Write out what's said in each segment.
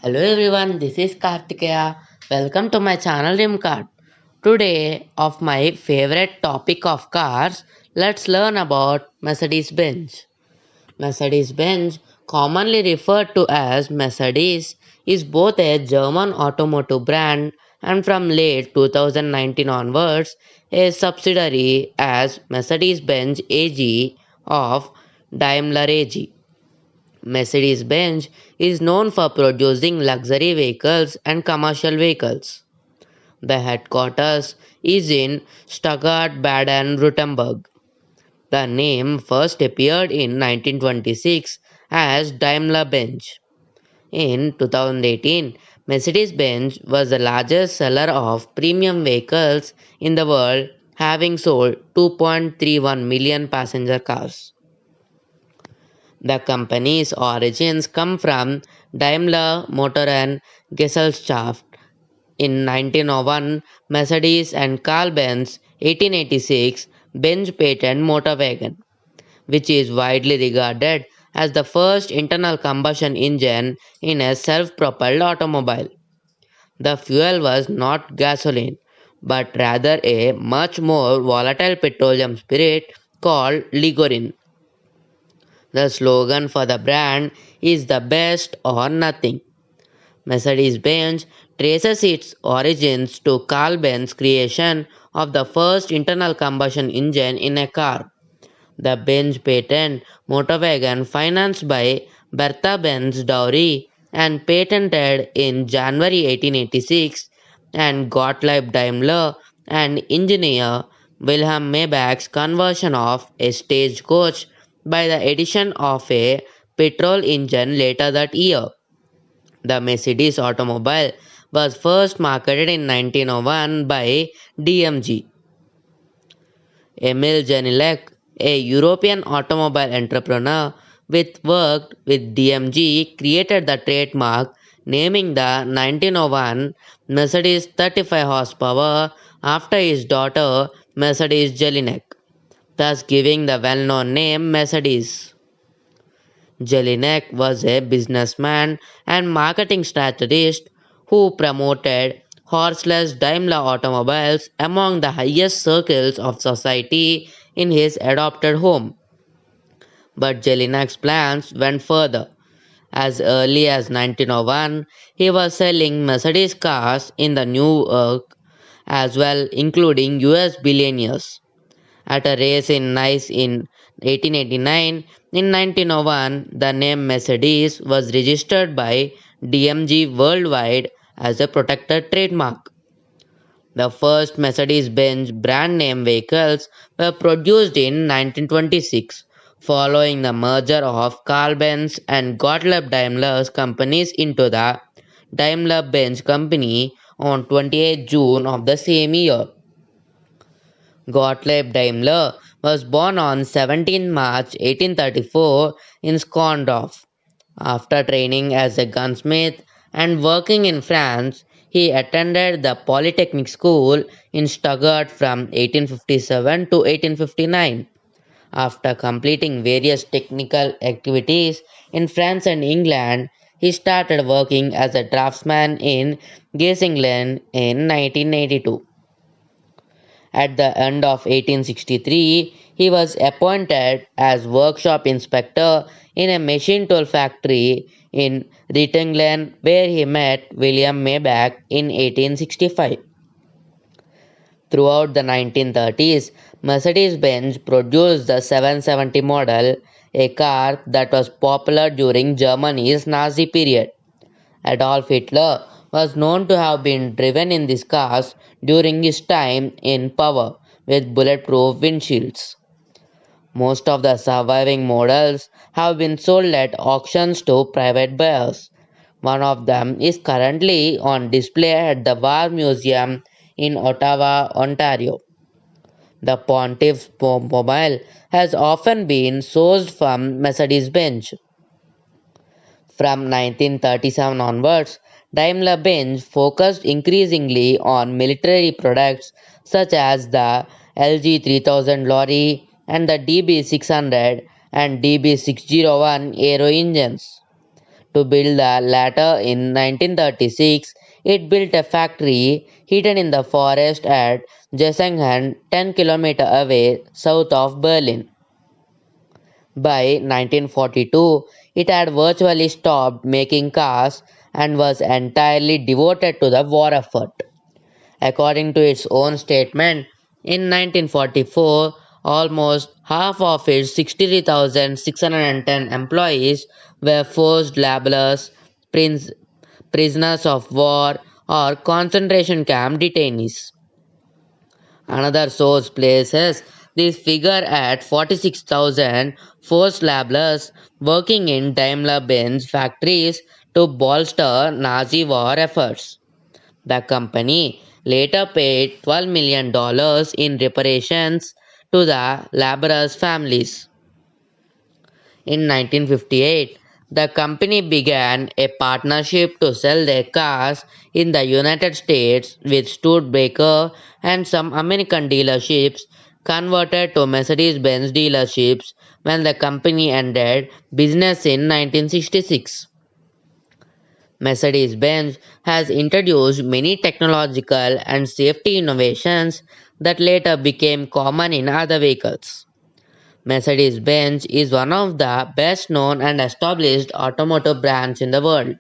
Hello everyone, this is Kartikeya. Welcome to my channel Rimcard. Today, of my favorite topic of cars, let's learn about Mercedes-Benz. Mercedes-Benz, commonly referred to as Mercedes, is both a German automotive brand and from late 2019 onwards a subsidiary as Mercedes-Benz AG of Daimler AG. Mercedes-Benz is known for producing luxury vehicles and commercial vehicles. The headquarters is in Stuttgart, Baden-Württemberg. The name first appeared in 1926 as Daimler-Benz. In 2018, Mercedes-Benz was the largest seller of premium vehicles in the world, having sold 2.31 million passenger cars. The company's origins come from Daimler Motor and Gesellschaft in 1901, Mercedes and Carl Benz 1886 Benz patent motor wagon, which is widely regarded as the first internal combustion engine in a self-propelled automobile. The fuel was not gasoline, but rather a much more volatile petroleum spirit called ligorine. The slogan for the brand is the best or nothing. Mercedes-Benz traces its origins to Carl Benz's creation of the first internal combustion engine in a car. The Benz patent motor wagon financed by Bertha Benz dowry and patented in January 1886 and Gottlieb Daimler and engineer Wilhelm Maybach's conversion of a stagecoach by the addition of a petrol engine later that year. The Mercedes automobile was first marketed in 1901 by DMG. Emil Janilek, a European automobile entrepreneur with worked with DMG, created the trademark, naming the 1901 Mercedes 35 horsepower after his daughter Mercedes Jelinek, thus giving the well-known name Mercedes. Jelinek was a businessman and marketing strategist who promoted horseless Daimler automobiles among the highest circles of society in his adopted home. But Jelinek's plans went further. As early as 1901, he was selling Mercedes cars in the New York as well, including US billionaires. At a race in Nice in 1889, in 1901, the name Mercedes was registered by DMG worldwide as a protected trademark. The first Mercedes-Benz brand name vehicles were produced in 1926, following the merger of Carl Benz and Gottlieb Daimler's companies into the Daimler-Benz company on 28 June of the same year. Gottlieb Daimler was born on 17 March 1834 in Schondorf. After training as a gunsmith and working in France, he attended the Polytechnic School in Stuttgart from 1857 to 1859. After completing various technical activities in France and England, he started working as a draftsman in England in 1982. At the end of 1863, he was appointed as workshop inspector in a machine tool factory in Rittingen, where he met William Maybach in 1865. Throughout the 1930s, Mercedes-Benz produced the 770 model, a car that was popular during Germany's Nazi period. Adolf Hitler was known to have been driven in these cars during his time in power with bulletproof windshields. Most of the surviving models have been sold at auctions to private buyers. One of them is currently on display at the War Museum in Ottawa, Ontario. The Pontiff's mobile has often been sourced from Mercedes-Benz. From 1937 onwards, Daimler-Benz focused increasingly on military products such as the LG 3000 lorry and the DB600 and DB601 aero engines. To build the latter in 1936, it built a factory hidden in the forest at Jessengen, 10 kilometers away south of Berlin. By 1942, it had virtually stopped making cars and was entirely devoted to the war effort. According to its own statement, in 1944, almost half of its 63,610 employees were forced laborers, prin- prisoners of war, or concentration camp detainees. Another source places this figure at 46,000 forced laborers working in Daimler Benz factories to bolster Nazi war efforts. The company later paid $12 million in reparations to the laborers' families. In 1958, the company began a partnership to sell their cars in the United States with Studebaker and some American dealerships converted to Mercedes-Benz dealerships when the company ended business in 1966. Mercedes-Benz has introduced many technological and safety innovations that later became common in other vehicles. Mercedes-Benz is one of the best known and established automotive brands in the world.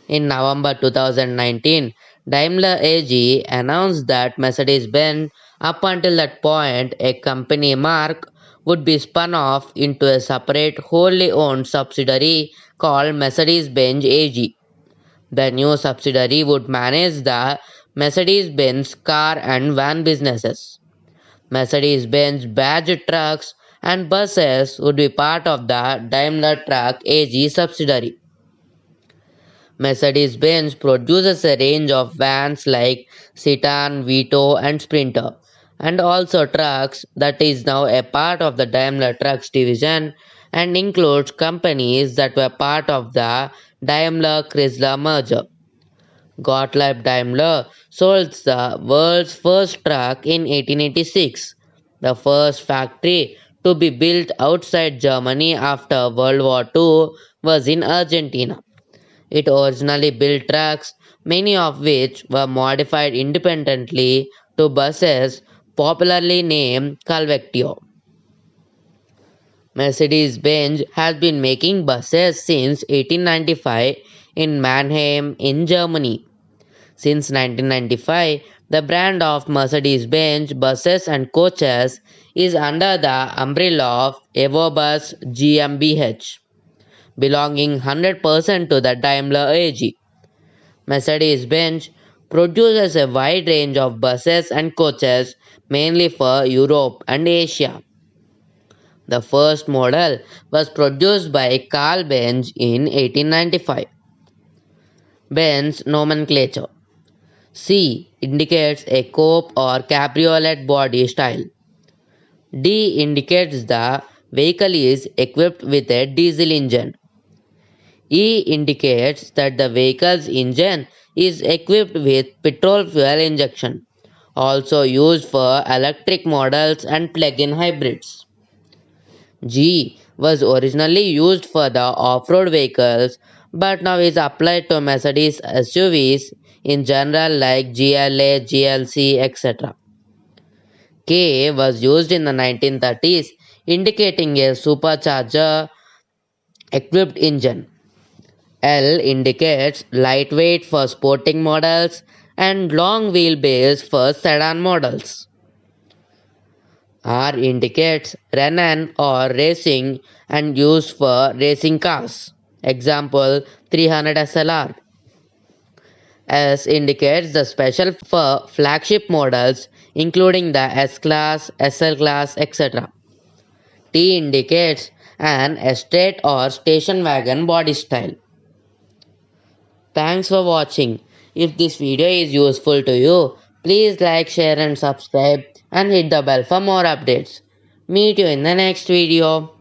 In November 2019, Daimler AG announced that Mercedes-Benz, up until that point a company mark, would be spun off into a separate wholly owned subsidiary called Mercedes-Benz AG. The new subsidiary would manage the Mercedes-Benz car and van businesses. Mercedes-Benz badge trucks and buses would be part of the Daimler Truck AG subsidiary. Mercedes-Benz produces a range of vans like Citan, Vito, and Sprinter, and also trucks that is now a part of the Daimler Trucks division and includes companies that were part of the Daimler Chrysler merger. Gottlieb Daimler sold the world's first truck in 1886, the first factory to be built outside Germany after World War II was in Argentina. It originally built trucks, many of which were modified independently to buses popularly named Calvectio. Mercedes-Benz has been making buses since 1895 in Mannheim in Germany. Since 1995, the brand of Mercedes-Benz buses and coaches is under the umbrella of EvoBus GmbH, belonging 100% to the Daimler AG. Mercedes-Benz produces a wide range of buses and coaches mainly for Europe and Asia. The first model was produced by Carl Benz in 1895. Benz nomenclature: C indicates a coupe or cabriolet body style. D indicates the vehicle is equipped with a diesel engine. E indicates that the vehicle's engine is equipped with petrol fuel injection, also used for electric models and plug-in hybrids. G was originally used for the off-road vehicles but now is applied to Mercedes SUVs in general like GLA, GLC, etc. K was used in the 1930s, indicating a supercharger equipped engine. L indicates lightweight for sporting models and long wheelbase for sedan models. R indicates Renan or racing and used for racing cars. Example 300 SLR. S indicates the special for flagship models including the S class, SL class, etc. T indicates an estate or station wagon body style. Thanks for watching. If this video is useful to you, please like, share and subscribe and hit the bell for more updates. Meet you in the next video.